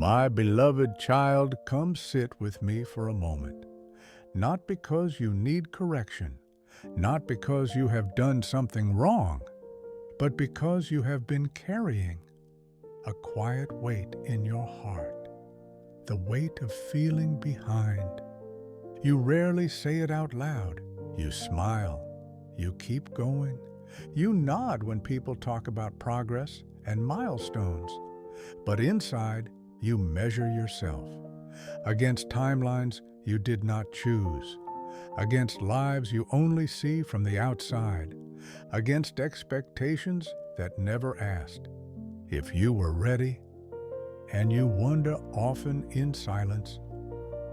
My beloved child, come sit with me for a moment. Not because you need correction, not because you have done something wrong, but because you have been carrying a quiet weight in your heart, the weight of feeling behind. You rarely say it out loud. You smile. You keep going. You nod when people talk about progress and milestones. But inside, you measure yourself against timelines you did not choose, against lives you only see from the outside, against expectations that never asked if you were ready. And you wonder often in silence,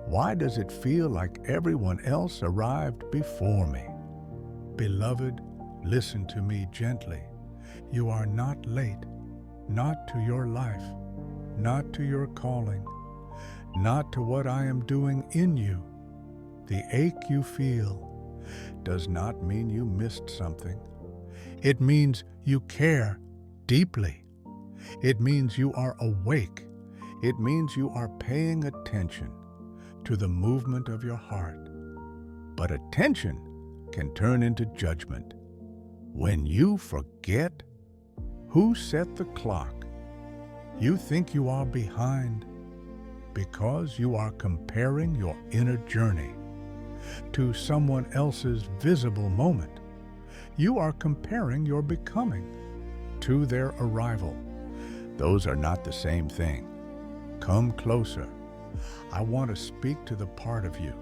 why does it feel like everyone else arrived before me? Beloved, listen to me gently. You are not late, not to your life, not to your calling, not to what I am doing in you. The ache you feel does not mean you missed something. It means you care deeply. It means you are awake. It means you are paying attention to the movement of your heart. But attention can turn into judgment. When you forget who set the clock, you think you are behind because you are comparing your inner journey to someone else's visible moment. You are comparing your becoming to their arrival. Those are not the same thing. Come closer. I want to speak to the part of you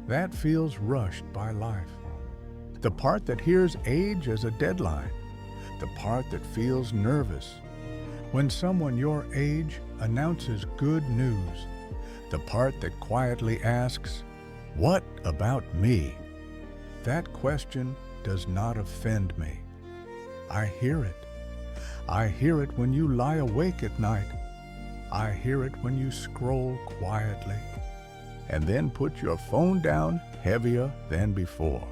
that feels rushed by life, the part that hears age as a deadline, the part that feels nervous when someone your age announces good news, the part that quietly asks, "What about me?" That question does not offend me. I hear it. I hear it when you lie awake at night. I hear it when you scroll quietly and then put your phone down heavier than before.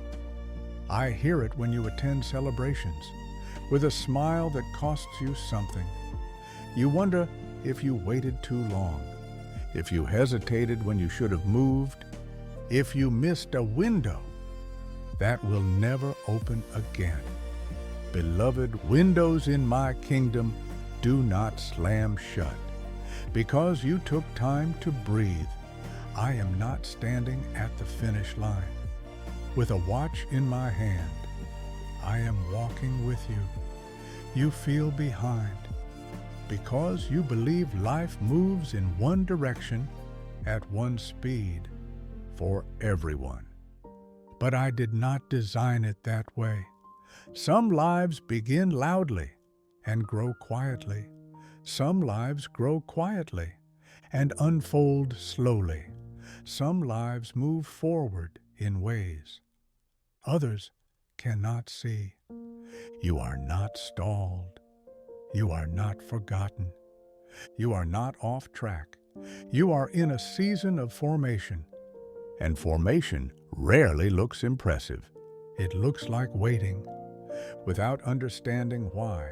I hear it when you attend celebrations with a smile that costs you something. You wonder if you waited too long, if you hesitated when you should have moved, if you missed a window that will never open again. Beloved, windows in my kingdom do not slam shut. Because you took time to breathe, I am not standing at the finish line. With a watch in my hand, I am walking with you. You feel behind because you believe life moves in one direction at one speed for everyone. But I did not design it that way. Some lives begin loudly and grow quietly. Some lives grow quietly and unfold slowly. Some lives move forward in ways others cannot see. You are not stalled. You are not forgotten. You are not off track. You are in a season of formation. And formation rarely looks impressive. It looks like waiting without understanding why.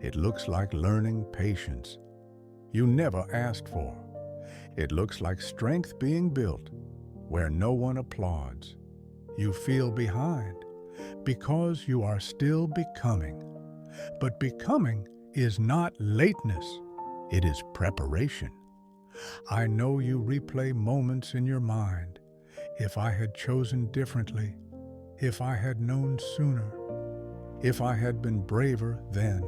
It looks like learning patience you never asked for. It looks like strength being built where no one applauds. You feel behind because you are still becoming. But becoming is not lateness, it is preparation. I know you replay moments in your mind. If I had chosen differently, if I had known sooner, if I had been braver then.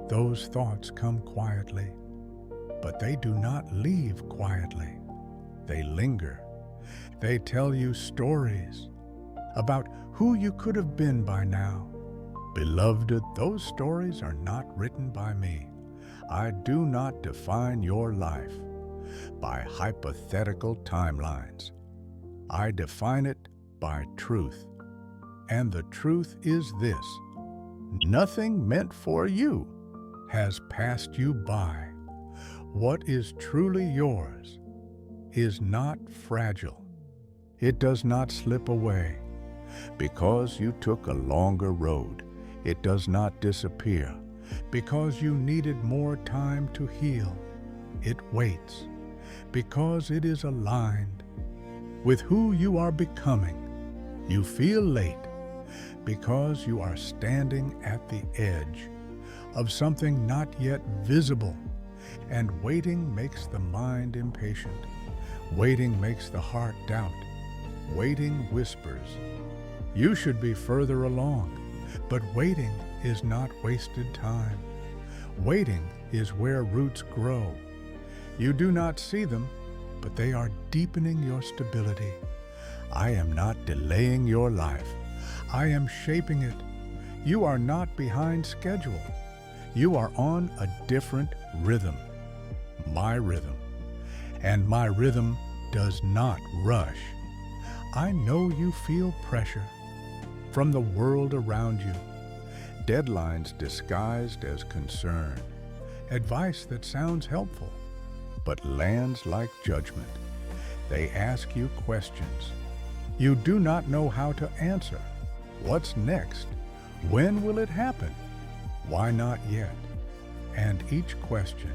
Those thoughts come quietly, but they do not leave quietly. They linger. They tell you stories about who you could have been by now. Beloved, those stories are not written by me. I do not define your life by hypothetical timelines. I define it by truth. And the truth is this: nothing meant for you has passed you by. What is truly yours is not fragile. It does not slip away. Because you took a longer road, it does not disappear. Because you needed more time to heal, it waits, because it is aligned with who you are becoming. You feel late because you are standing at the edge of something not yet visible, and waiting makes the mind impatient. Waiting makes the heart doubt. Waiting whispers, "You should be further along." But waiting is not wasted time. Waiting is where roots grow. You do not see them, but they are deepening your stability. I am not delaying your life. I am shaping it. You are not behind schedule. You are on a different rhythm. My rhythm. And my rhythm does not rush. I know you feel pressure from the world around you. Deadlines disguised as concern. Advice that sounds helpful, but lands like judgment. They ask you questions you do not know how to answer. What's next? When will it happen? Why not yet? And each question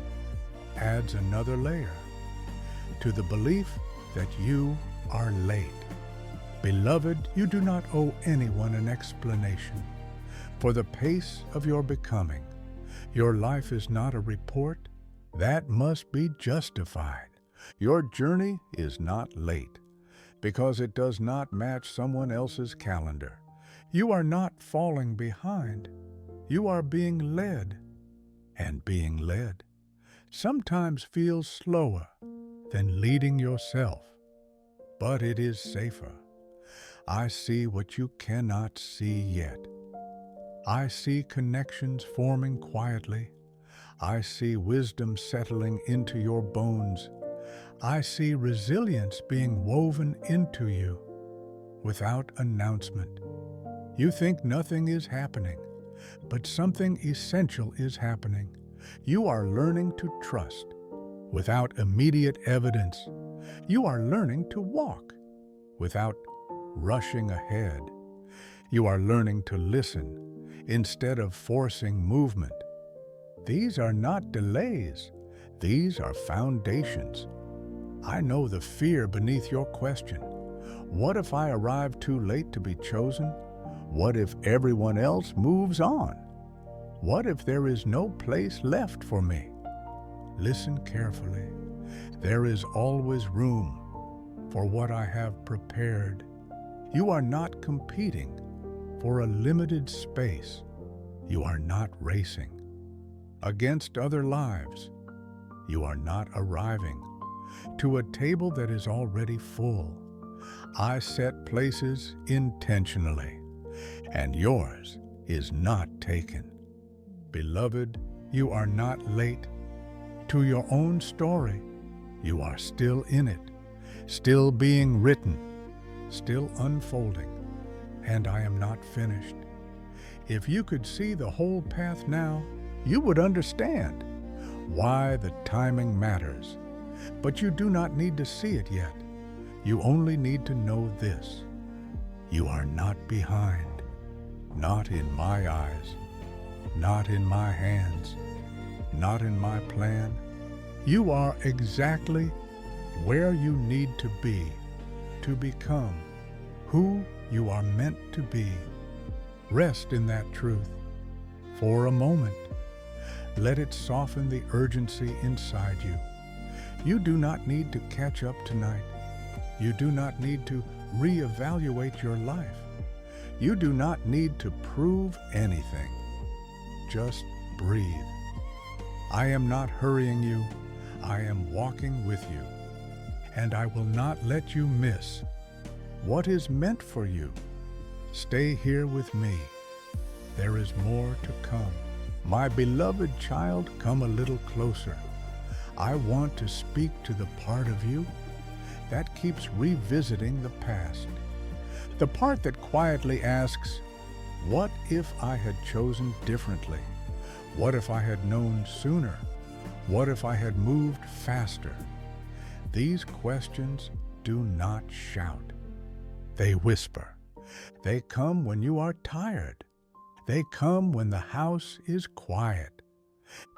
adds another layer to the belief that you are late. Beloved, you do not owe anyone an explanation for the pace of your becoming. Your life is not a report that must be justified. Your journey is not late because it does not match someone else's calendar. You are not falling behind. You are being led. And being led sometimes feels slower than leading yourself, but it is safer. I see what you cannot see yet. I see connections forming quietly. I see wisdom settling into your bones. I see resilience being woven into you without announcement. You think nothing is happening, but something essential is happening. You are learning to trust without immediate evidence. You are learning to walk without rushing ahead. You are learning to listen instead of forcing movement. These are not delays. These are foundations. I know the fear beneath your question. What if I arrive too late to be chosen? What if everyone else moves on? What if there is no place left for me? Listen carefully. There is always room for what I have prepared. You are not competing for a limited space. You are not racing against other lives. You are not arriving to a table that is already full. I set places intentionally, and yours is not taken. Beloved, you are not late to your own story. You are still in it, still being written, still unfolding, and I am not finished. If you could see the whole path now, you would understand why the timing matters. But you do not need to see it yet. You only need to know this: you are not behind, not in my eyes, not in my hands, not in my plan. You are exactly where you need to be to become who you are meant to be. Rest in that truth for a moment. Let it soften the urgency inside you. You do not need to catch up tonight. You do not need to reevaluate your life. You do not need to prove anything. Just breathe. I am not hurrying you. I am walking with you. And I will not let you miss what is meant for you. Stay here with me. There is more to come. My beloved child, come a little closer. I want to speak to the part of you that keeps revisiting the past. The part that quietly asks, what if I had chosen differently? What if I had known sooner? What if I had moved faster? These questions do not shout. They whisper. They come when you are tired. They come when the house is quiet.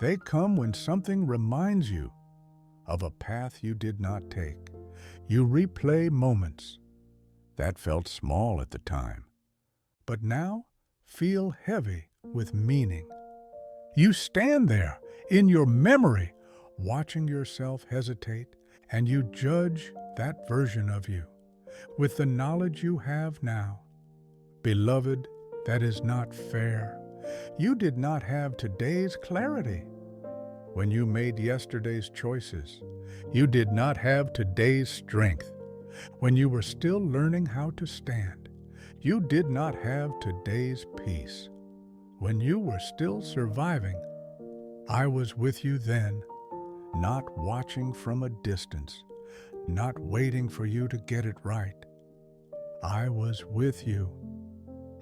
They come when something reminds you of a path you did not take. You replay moments that felt small at the time, but now feel heavy with meaning. You stand there in your memory, watching yourself hesitate, and you judge that version of you with the knowledge you have now. Beloved, that is not fair. You did not have today's clarity. When you made yesterday's choices, you did not have today's strength. When you were still learning how to stand, you did not have today's peace. When you were still surviving, I was with you then, not watching from a distance, not waiting for you to get it right. I was with you,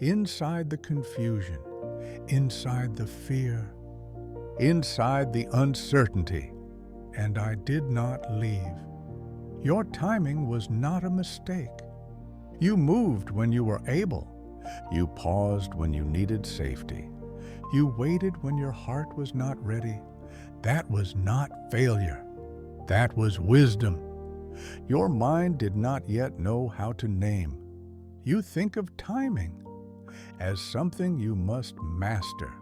inside the confusion, inside the fear, inside the uncertainty, and I did not leave. Your timing was not a mistake. You moved when you were able. You paused when you needed safety. You waited when your heart was not ready. That was not failure. That was wisdom. Your mind did not yet know how to name. You think of timing as something you must master.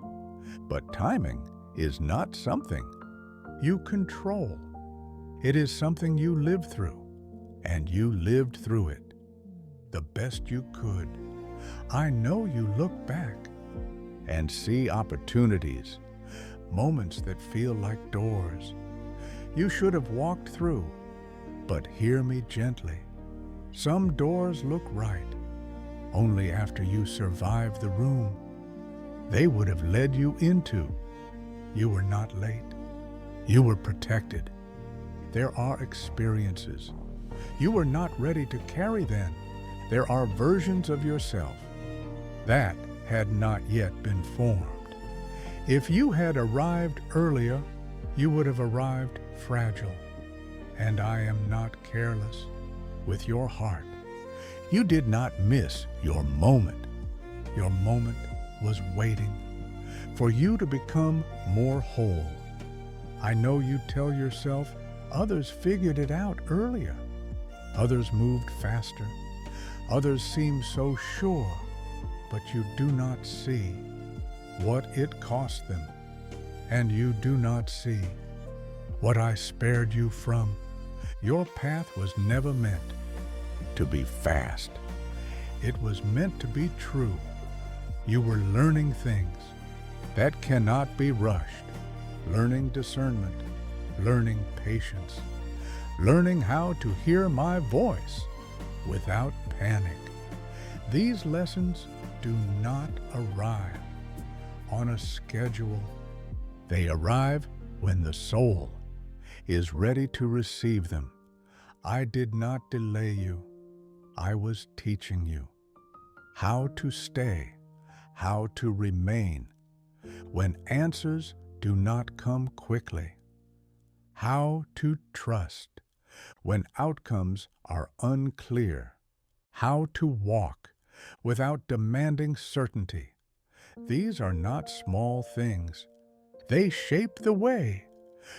But timing is not something you control. It is something you live through, and you lived through it the best you could. I know you look back and see opportunities, moments that feel like doors you should have walked through, but hear me gently. Some doors look right only after you survive the room they would have led you into. You were not late. You were protected. There are experiences you were not ready to carry then. There are versions of yourself that had not yet been formed. If you had arrived earlier, you would have arrived fragile. And I am not careless with your heart. You did not miss your moment. Your moment was waiting for you to become more whole. I know you tell yourself others figured it out earlier. Others moved faster. Others seem so sure, but you do not see what it cost them. And you do not see what I spared you from. Your path was never meant to be fast. It was meant to be true. You were learning things that cannot be rushed, learning discernment, learning patience, learning how to hear my voice without panic. These lessons do not arrive on a schedule. They arrive when the soul is ready to receive them. I did not delay you. I was teaching you how to stay, how to remain when answers do not come quickly, how to trust when outcomes are unclear, how to walk without demanding certainty. These are not small things. They shape the way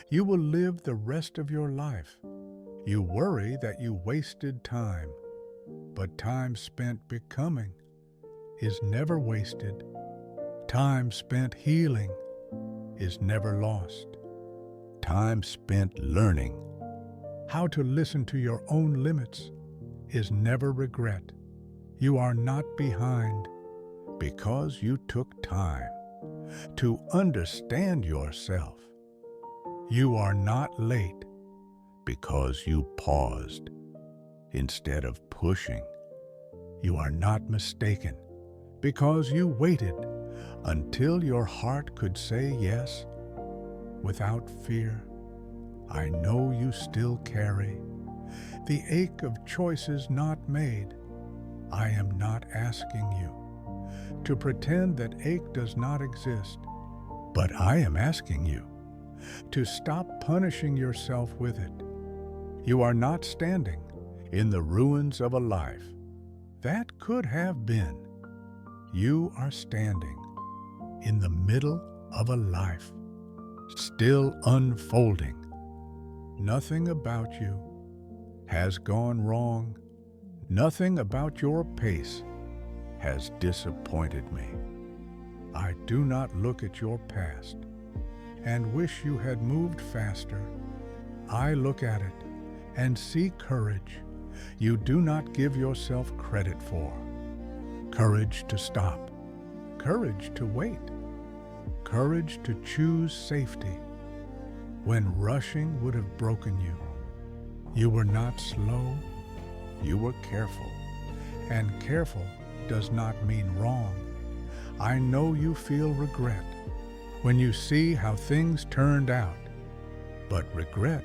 you will live the rest of your life. You worry that you wasted time, but time spent becoming is never wasted. Time spent healing is never lost. Time spent learning how to listen to your own limits is never regret. You are not behind because you took time to understand yourself. You are not late because you paused instead of pushing. You are not mistaken because you waited until your heart could say yes without fear. I know you still carry the ache of choices not made. I am not asking you to pretend that ache does not exist, but I am asking you to stop punishing yourself with it. You are not standing in the ruins of a life that could have been. You are standing in the middle of a life still unfolding. Nothing about you has gone wrong. Nothing about your pace has disappointed me. I do not look at your past and wish you had moved faster. I look at it and see courage you do not give yourself credit for. Courage to stop, courage to wait, courage to choose safety when rushing would have broken you. You were not slow, you were careful, and careful does not mean wrong. I know you feel regret when you see how things turned out, but regret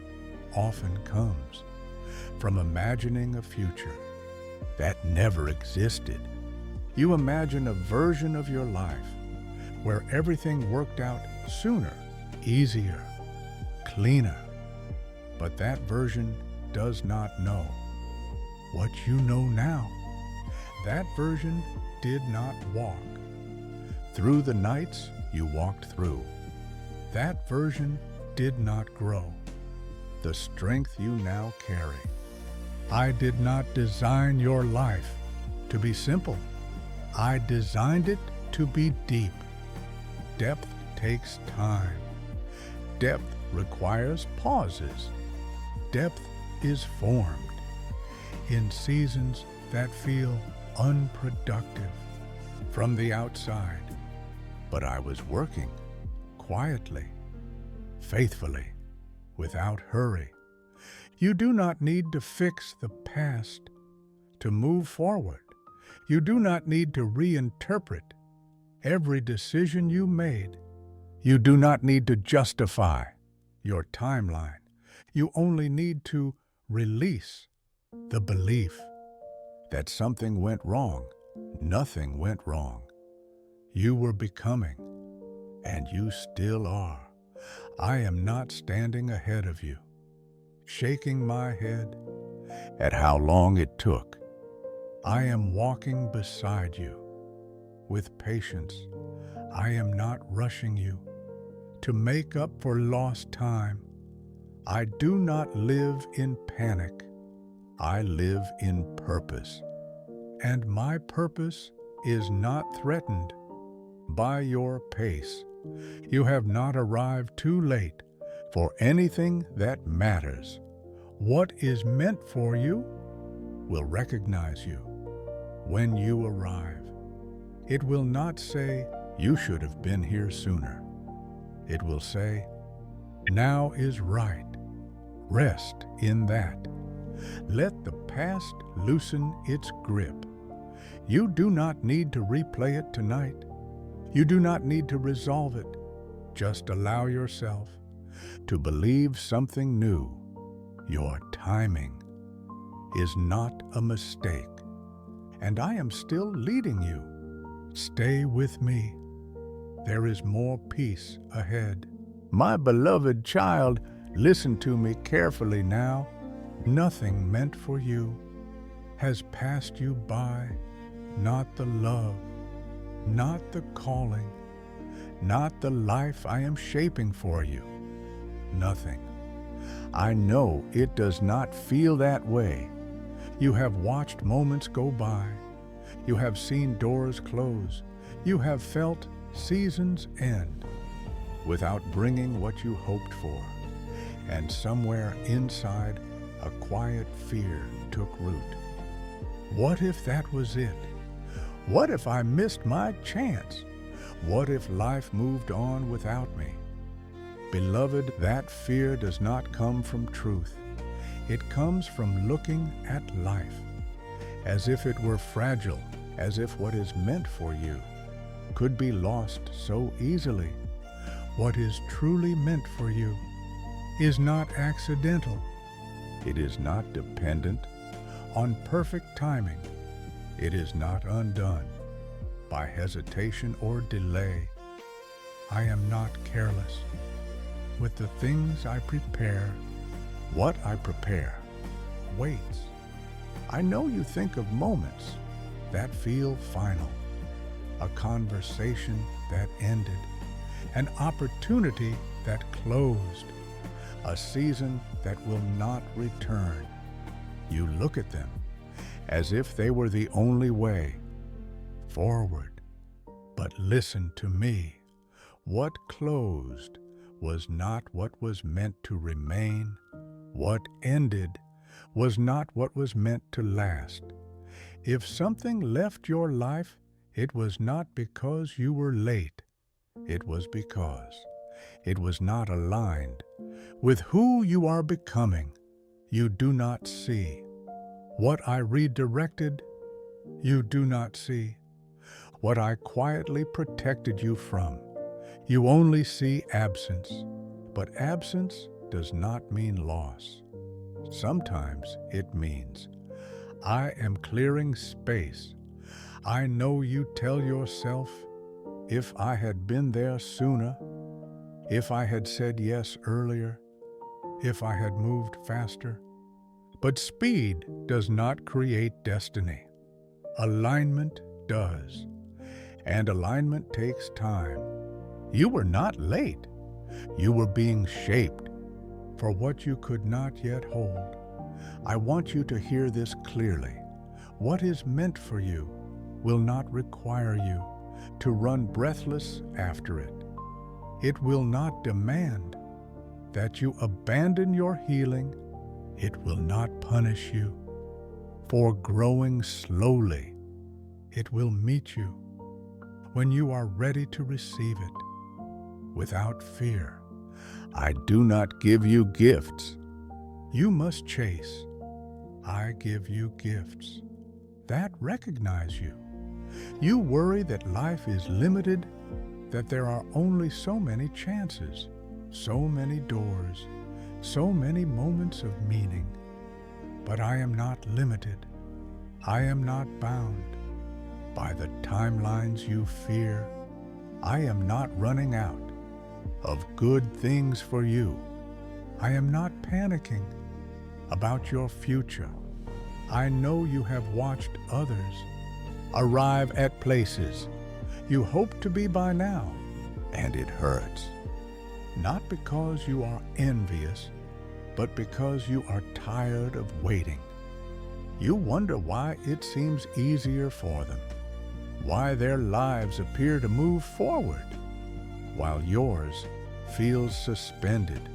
often comes from imagining a future that never existed. You imagine a version of your life where everything worked out sooner, easier, cleaner. But that version does not know what you know now. That version did not walk through the nights you walked through. That version did not grow the strength you now carry. I did not design your life to be simple. I designed it to be deep. Depth takes time. Depth requires pauses. Depth is formed in seasons that feel unproductive from the outside. But I was working quietly, faithfully, without hurry. You do not need to fix the past to move forward. You do not need to reinterpret every decision you made. You do not need to justify your timeline. You only need to release the belief that something went wrong. Nothing went wrong. You were becoming, and you still are. I am not standing ahead of you, shaking my head at how long it took. I am walking beside you with patience. I am not rushing you to make up for lost time. I do not live in panic. I live in purpose. And my purpose is not threatened by your pace. You have not arrived too late for anything that matters. What is meant for you will recognize you when you arrive. It will not say, "You should have been here sooner." It will say, "Now is right." Rest in that. Let the past loosen its grip. You do not need to replay it tonight. You do not need to resolve it. Just allow yourself to believe something new. Your timing is not a mistake, and I am still leading you. Stay with me. There is more peace ahead. My beloved child, listen to me carefully now. Nothing meant for you has passed you by. Not the love, not the calling, not the life I am shaping for you. Nothing. I know it does not feel that way. You have watched moments go by. You have seen doors close. You have felt seasons end without bringing what you hoped for. And somewhere inside, a quiet fear took root. What if that was it? What if I missed my chance? What if life moved on without me? Beloved, that fear does not come from truth. It comes from looking at life as if it were fragile, as if what is meant for you could be lost so easily. What is truly meant for you is not accidental. It is not dependent on perfect timing. It is not undone by hesitation or delay. I am not careless with the things I prepare. What I prepare waits. I know you think of moments that feel final, a conversation that ended, an opportunity that closed, a season that will not return. You look at them as if they were the only way forward. But listen to me. What closed was not what was meant to remain. What ended was not what was meant to last. If something left your life, it was not because you were late. It was because it was not aligned with who you are becoming. You do not see. What I redirected, you do not see. What I quietly protected you from, you only see absence. But absence does not mean loss. Sometimes it means I am clearing space. I know you tell yourself, if I had been there sooner, if I had said yes earlier, if I had moved faster. But speed does not create destiny. Alignment does. And alignment takes time. You were not late. You were being shaped for what you could not yet hold. I want you to hear this clearly. What is meant for you will not require you to run breathless after it. It will not demand that you abandon your healing. It will not punish you for growing slowly. It will meet you when you are ready to receive it without fear. I do not give you gifts you must chase. I give you gifts that recognize you. You worry that life is limited, that there are only so many chances, so many doors, so many moments of meaning. But I am not limited. I am not bound by the timelines you fear. I am not running out of good things for you. I am not panicking about your future. I know you have watched others arrive at places you hope to be by now, and it hurts. Not because you are envious, but because you are tired of waiting. You wonder why it seems easier for them, why their lives appear to move forward, while yours feels suspended.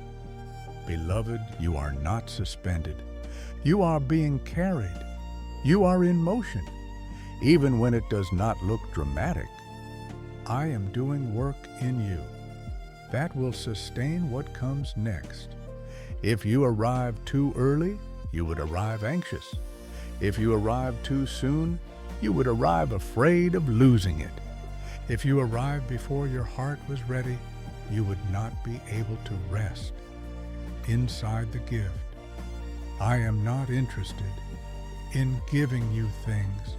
Beloved, you are not suspended. You are being carried. You are in motion, even when it does not look dramatic. I am doing work in you that will sustain what comes next. If you arrive too early, you would arrive anxious. If you arrive too soon, you would arrive afraid of losing it. If you arrived before your heart was ready, you would not be able to rest inside the gift. I am not interested in giving you things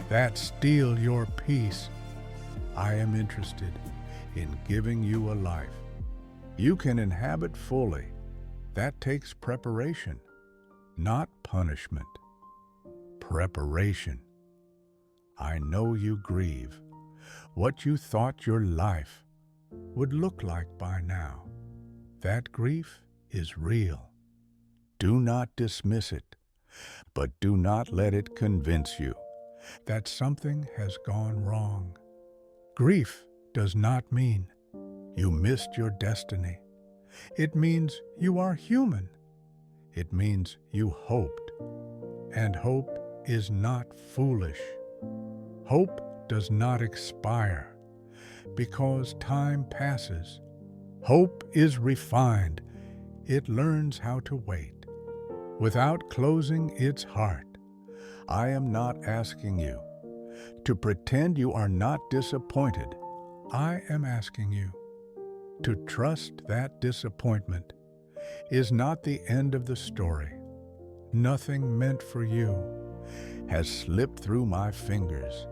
that steal your peace. I am interested in giving you a life you can inhabit fully. That takes preparation, not punishment. Preparation. I know you grieve what you thought your life would look like by now. That grief is real. Do not dismiss it, but do not let it convince you that something has gone wrong. Grief does not mean you missed your destiny. It means you are human. It means you hoped. And hope is not foolish. Hope does not expire because time passes. Hope is refined. It learns how to wait without closing its heart. I am not asking you to pretend you are not disappointed. I am asking you to trust that disappointment is not the end of the story. Nothing meant for you has slipped through my fingers.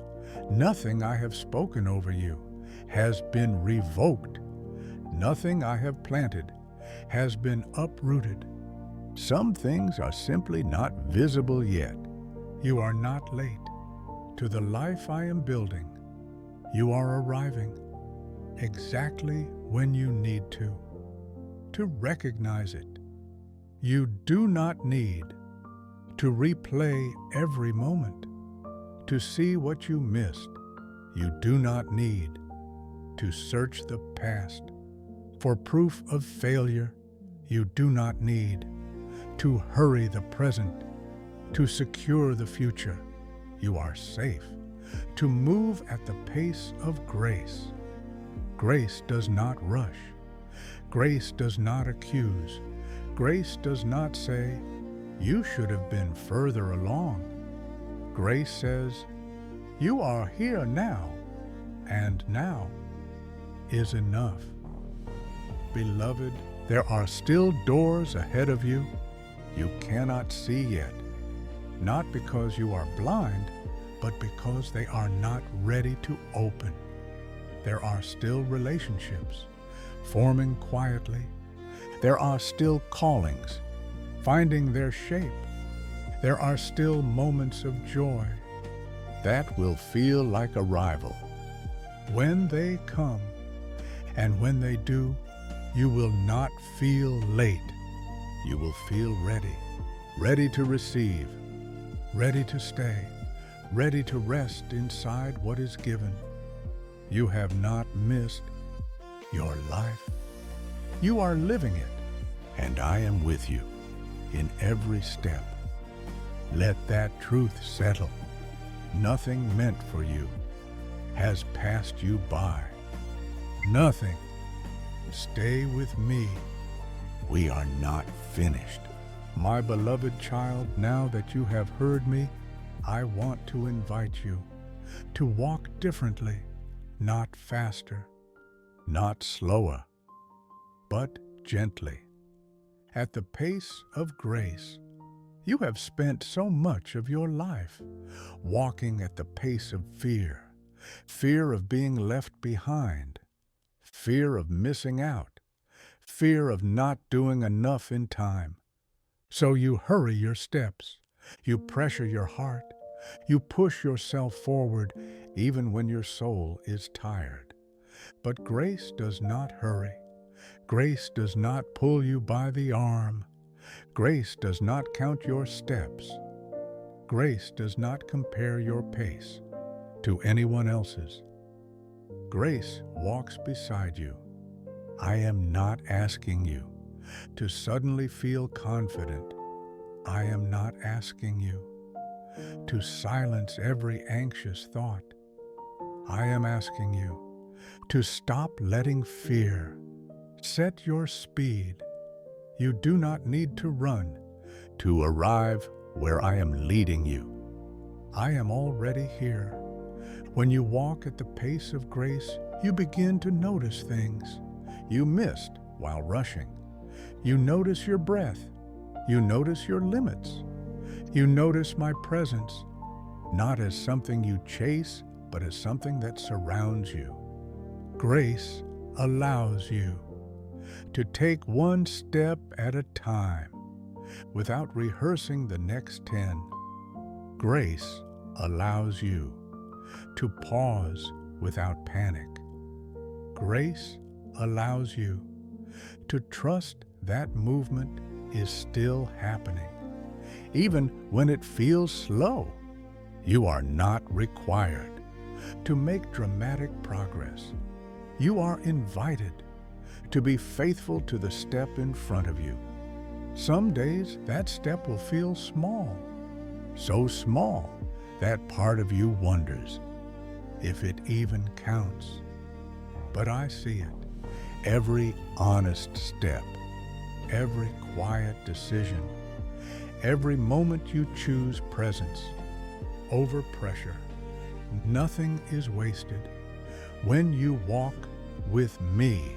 Nothing I have spoken over you has been revoked. Nothing I have planted has been uprooted. Some things are simply not visible yet. You are not late to the life I am building. You are arriving exactly when you need to recognize it, You do not need to replay every moment to see what you missed. You do not need to search the past for proof of failure. You do not need to hurry the present to secure the future. You are safe to move at the pace of grace. Grace does not rush. Grace does not accuse. Grace does not say, "You should have been further along." Grace says, "You are here now, and now is enough." Beloved, there are still doors ahead of you you cannot see yet, not because you are blind, but because they are not ready to open. There are still relationships forming quietly. There are still callings finding their shape. There are still moments of joy that will feel like arrival. When they come, and when they do, you will not feel late. You will feel ready, ready to receive, ready to stay, ready to rest inside what is given. You have not missed your life. You are living it, and I am with you in every step. Let that truth settle. Nothing meant for you has passed you by. Nothing. Stay with me. We are not finished. My beloved child, now that you have heard me, I want to invite you to walk differently, not faster, not slower, but gently, at the pace of grace. You have spent so much of your life walking at the pace of fear, fear of being left behind, fear of missing out, fear of not doing enough in time. So you hurry your steps, you pressure your heart, you push yourself forward even when your soul is tired. But grace does not hurry. Grace does not pull you by the arm. Grace does not count your steps. Grace does not compare your pace to anyone else's. Grace walks beside you. I am not asking you to suddenly feel confident. I am not asking you to silence every anxious thought. I am asking you to stop letting fear set your speed. You do not need to run to arrive where I am leading you. I am already here. When you walk at the pace of grace, you begin to notice things you missed while rushing. You notice your breath. You notice your limits. You notice my presence, not as something you chase, but as something that surrounds you. Grace allows you to take one step at a time without rehearsing the next 10. Grace allows you to pause without panic. Grace allows you to trust that movement is still happening, even when it feels slow. You are not required to make dramatic progress. You are invited to be faithful to the step in front of you. Some days that step will feel small, so small that part of you wonders if it even counts. But I see it. Every honest step, every quiet decision, every moment you choose presence over pressure. Nothing is wasted when you walk with me.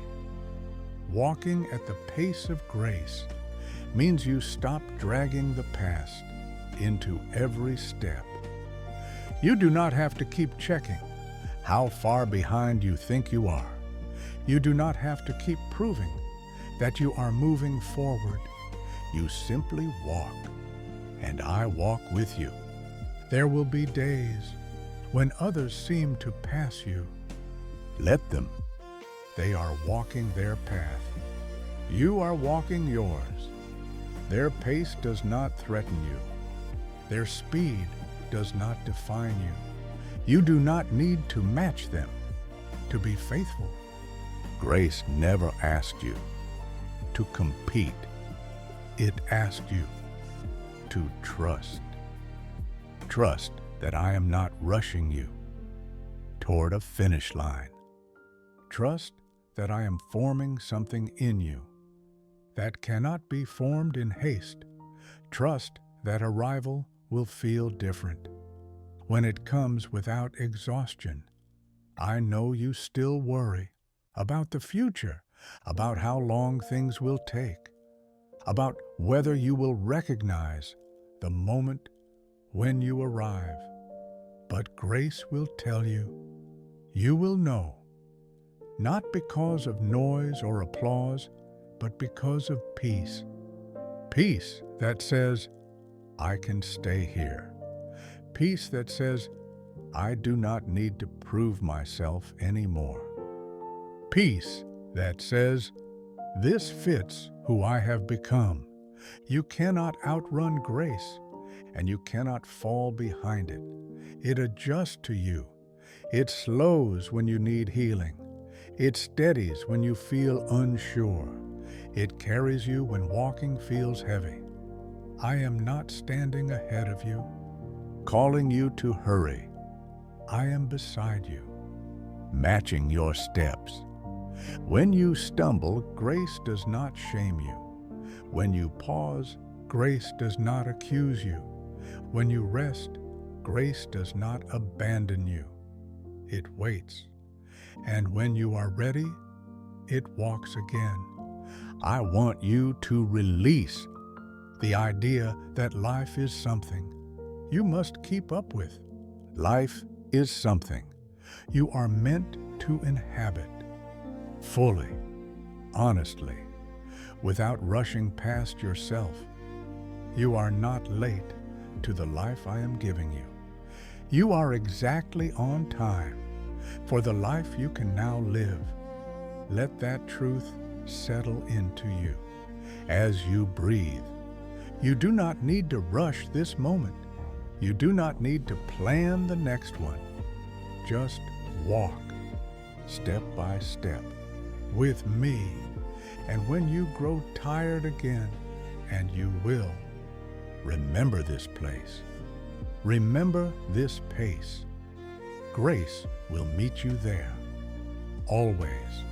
Walking at the pace of grace means you stop dragging the past into every step. You do not have to keep checking how far behind you think you are. You do not have to keep proving that you are moving forward. You simply walk, and I walk with you. There will be days when others seem to pass you. Let them. They are walking their path. You are walking yours. Their pace does not threaten you. Their speed does not define you. You do not need to match them to be faithful. Grace never asked you to compete. It asked you to trust. Trust that I am not rushing you toward a finish line. Trust that I am forming something in you that cannot be formed in haste. Trust that arrival will feel different when it comes without exhaustion. I know you still worry about the future, about how long things will take, about whether you will recognize the moment when you arrive. But grace will tell you, you will know, not because of noise or applause, but because of peace. Peace that says, I can stay here. Peace that says, I do not need to prove myself anymore. Peace that says, this fits who I have become. You cannot outrun grace, and you cannot fall behind it. It adjusts to you. It slows when you need healing. It steadies when you feel unsure. It carries you when walking feels heavy. I am not standing ahead of you, calling you to hurry. I am beside you, matching your steps. When you stumble, grace does not shame you. When you pause, grace does not accuse you. When you rest, grace does not abandon you. It waits. And when you are ready, it walks again. I want you to release the idea that life is something you must keep up with. Life is something you are meant to inhabit fully, honestly, without rushing past yourself. You are not late to the life I am giving you. You are exactly on time for the life you can now live. Let that truth settle into you as you breathe. You do not need to rush this moment. You do not need to plan the next one. Just walk step by step with me. And when you grow tired again, and you will, remember this place. Remember this pace. Grace will meet you there, always.